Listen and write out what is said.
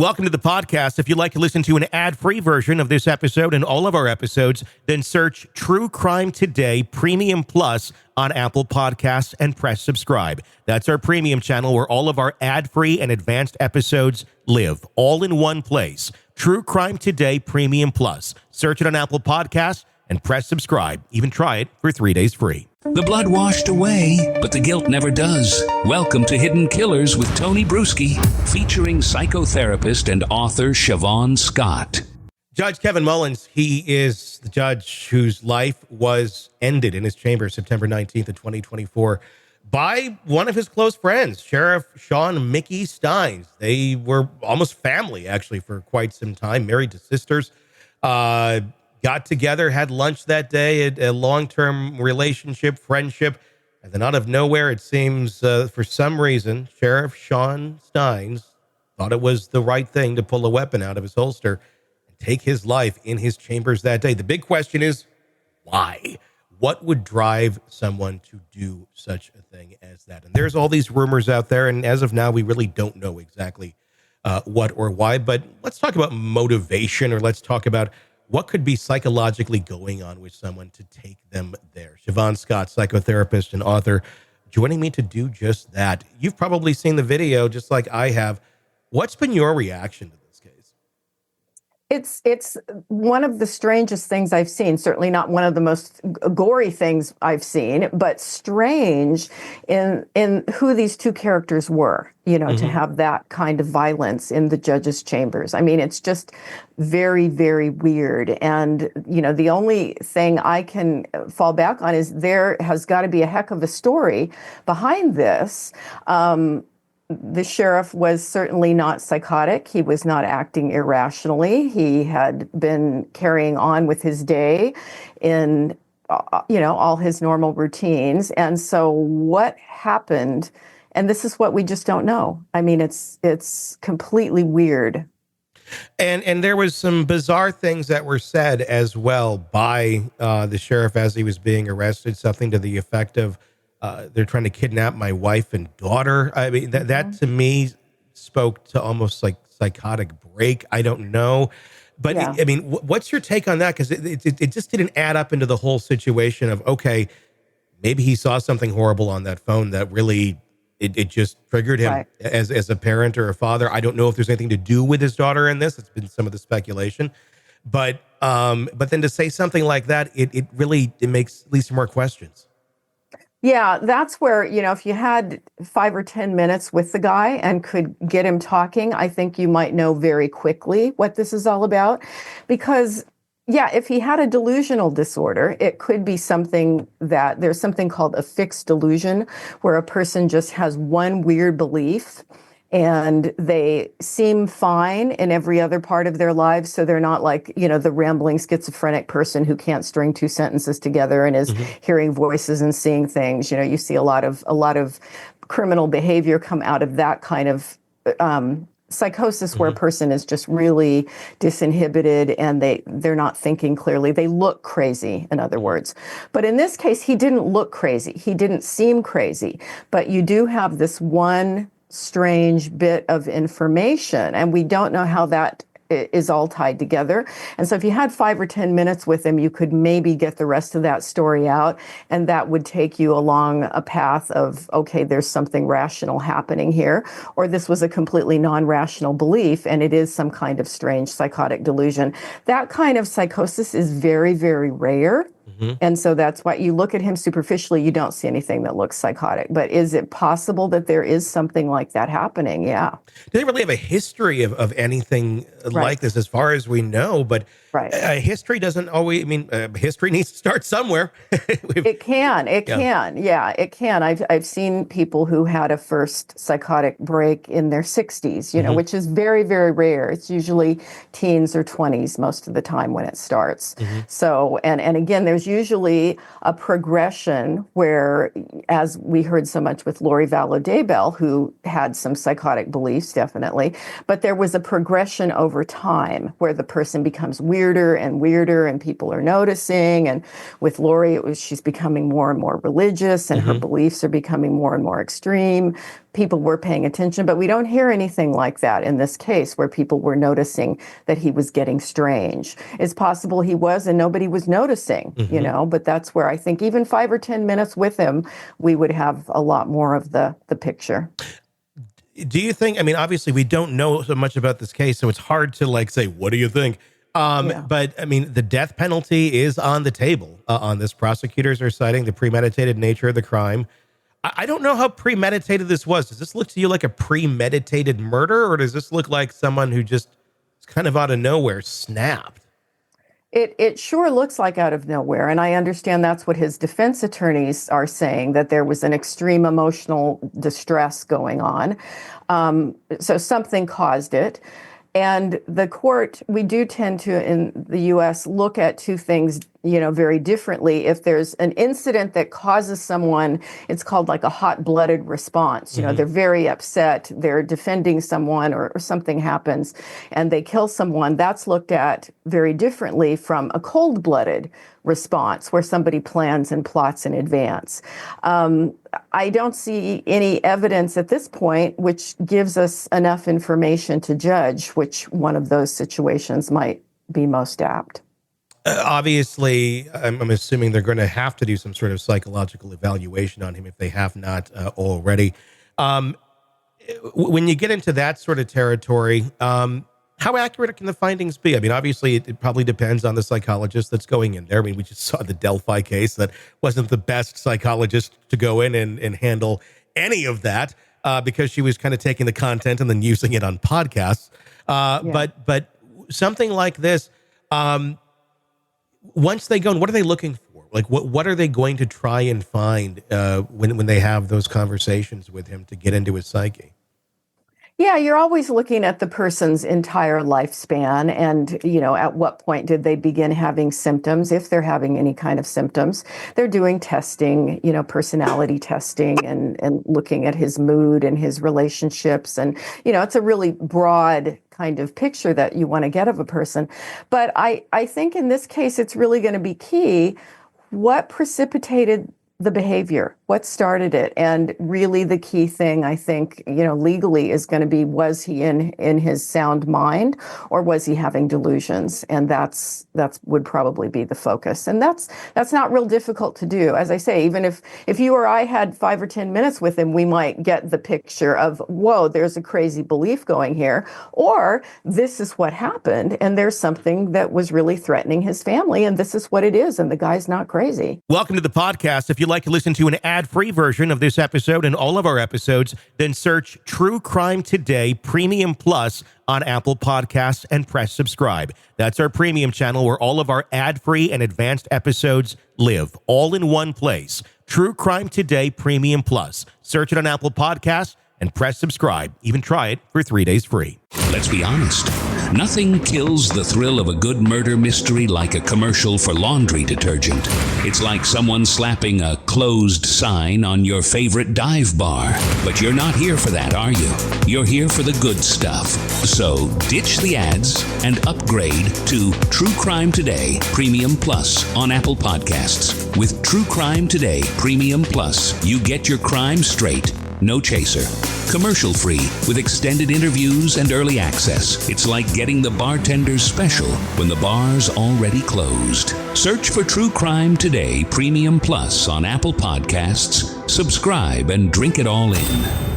Welcome to the podcast. If you'd like to listen to an ad-free version of this episode and all of our episodes, then search True Crime Today Premium Plus on Apple Podcasts and press subscribe. That's our premium channel where all of our ad-free and advanced episodes live, all in one place. True Crime Today Premium Plus. Search it on Apple Podcasts and press subscribe. Even try it for 3 days free. The blood washed away, but the guilt never does. Welcome to Hidden Killers with Tony Bruschi, featuring psychotherapist and author Shavaun Scott. Judge Kevin Mullins, he is the judge whose life was ended in his chamber September 19th of 2024 by one of his close friends, Sheriff Shawn Mickey Stines. They were almost family, actually, for quite some time, married to sisters. Got together, had lunch that day, a long-term relationship, friendship, and then out of nowhere, it seems, for some reason, Sheriff Shawn Stines thought it was the right thing to pull a weapon out of his holster and take his life in his chambers that day. The big question is, why? What would drive someone to do such a thing as that? And there's all these rumors out there, and as of now, we really don't know exactly what or why, but let's talk about motivation, or let's talk about what could be psychologically going on with someone to take them there. Shavaun Scott, psychotherapist and author, joining me to do just that. You've probably seen the video just like I have. What's been your reaction to this case? It's one of the strangest things I've seen, certainly not one of the most gory things I've seen, but strange in who these two characters were, to have that kind of violence in the judge's chambers. I mean, it's just very, very weird. And, the only thing I can fall back on is there has got to be a heck of a story behind this. The sheriff was certainly not psychotic. He was not acting irrationally. He had been carrying on with his day in, all his normal routines. And so what happened? And this is what we just don't know. I mean, it's completely weird. And there was some bizarre things that were said as well by the sheriff as he was being arrested, something to the effect of, they're trying to kidnap my wife and daughter. I mean, that to me spoke to almost like psychotic break. I don't know. But Yeah. What's your take on that? Because it just didn't add up into the whole situation of, okay, maybe he saw something horrible on that phone that really, it just triggered him Right. as a parent or a father. I don't know if there's anything to do with his daughter in this. It's been some of the speculation. But then to say something like that, it really makes at least more questions. Yeah, that's where, if you had 5 or 10 minutes with the guy and could get him talking, I think you might know very quickly what this is all about. Because, if he had a delusional disorder, it could be something that there's something called a fixed delusion, where a person just has one weird belief and they seem fine in every other part of their lives. So they're not like, the rambling schizophrenic person who can't string 2 sentences together and is hearing voices and seeing things. You see a lot of criminal behavior come out of that kind of psychosis, where a person is just really disinhibited and they're not thinking clearly. They look crazy, in other words. But in this case, he didn't look crazy. He didn't seem crazy. But you do have this one strange bit of information, and we don't know how that is all tied together. And so if you had 5 or 10 minutes with him, you could maybe get the rest of that story out, and that would take you along a path of, okay, there's something rational happening here, or this was a completely non-rational belief, and it is some kind of strange psychotic delusion. That kind of psychosis is very, very rare. And so that's why you look at him superficially, you don't see anything that looks psychotic. But is it possible that there is something like that happening? Yeah. Do they really have a history of anything like this as far as we know? But history doesn't always, history needs to start somewhere. It can. Yeah, it can. I've seen people who had a first psychotic break in their 60s, which is very, very rare. It's usually teens or 20s most of the time when it starts. So, and again, there's usually a progression where, as we heard so much with Lori Vallow Daybell, who had some psychotic beliefs, definitely, but there was a progression over time where the person becomes weird weirder and weirder, and people are noticing. And with Lori, she's becoming more and more religious, and her beliefs are becoming more and more extreme. People were paying attention, but we don't hear anything like that in this case, where people were noticing that he was getting strange. It's possible he was, and nobody was noticing, but that's where I think even 5 or 10 minutes with him, we would have a lot more of the picture. Do you think, I mean, obviously we don't know so much about this case, so it's hard to say, what do you think? But I mean, the death penalty is on the table on this. Prosecutors are citing the premeditated nature of the crime. I don't know how premeditated this was. Does this look to you like a premeditated murder, or does this look like someone who just kind of out of nowhere snapped? It sure looks like out of nowhere. And I understand that's what his defense attorneys are saying, that there was an extreme emotional distress going on. So something caused it. And the court, we do tend to, in the U.S., look at two things, very differently. If there's an incident that causes someone, it's called like a hot-blooded response. They're very upset, they're defending someone, or something happens, and they kill someone. That's looked at very differently from a cold-blooded response, where somebody plans and plots in advance. I don't see any evidence at this point which gives us enough information to judge which one of those situations might be most apt. Obviously, I'm assuming they're going to have to do some sort of psychological evaluation on him if they have not already. When you get into that sort of territory, how accurate can the findings be? I mean, obviously, it probably depends on the psychologist that's going in there. I mean, we just saw the Delphi case. That wasn't the best psychologist to go in and handle any of that because she was kind of taking the content and then using it on podcasts. But something like this, once they go in, what are they looking for? Like, what are they going to try and find when they have those conversations with him to get into his psyche? Yeah, you're always looking at the person's entire lifespan and, at what point did they begin having symptoms, if they're having any kind of symptoms. They're doing testing, personality testing and looking at his mood and his relationships. And, it's a really broad kind of picture that you want to get of a person. But I think in this case, it's really going to be key. What precipitated the behavior? What started it? And really the key thing, I think, legally is going to be, was he in his sound mind, or was he having delusions? And that's would probably be the focus. And that's not real difficult to do. As I say, even if you or I had 5 or 10 minutes with him, we might get the picture of, whoa, there's a crazy belief going here, or this is what happened, and there's something that was really threatening his family, and this is what it is, and the guy's not crazy. Welcome to the podcast. If you'd like to listen to an ad-free version of this episode and all of our episodes, then search True Crime Today Premium Plus on Apple Podcasts and press subscribe. That's our premium channel where all of our ad-free and advanced episodes live, all in one place. True Crime Today Premium Plus. Search it on Apple Podcasts and press subscribe. Even try it for 3 days free. Let's be honest. Nothing kills the thrill of a good murder mystery like a commercial for laundry detergent. It's like someone slapping a closed sign on your favorite dive bar. But you're not here for that, are you? You're here for the good stuff. So ditch the ads and upgrade to True Crime Today Premium Plus on Apple Podcasts. With True Crime Today Premium Plus, you get your crime straight, no chaser. Commercial free with extended interviews and early access. It's like getting the bartender's special when the bar's already closed. Search for True Crime Today Premium Plus on Apple Podcasts. Subscribe and drink it all in.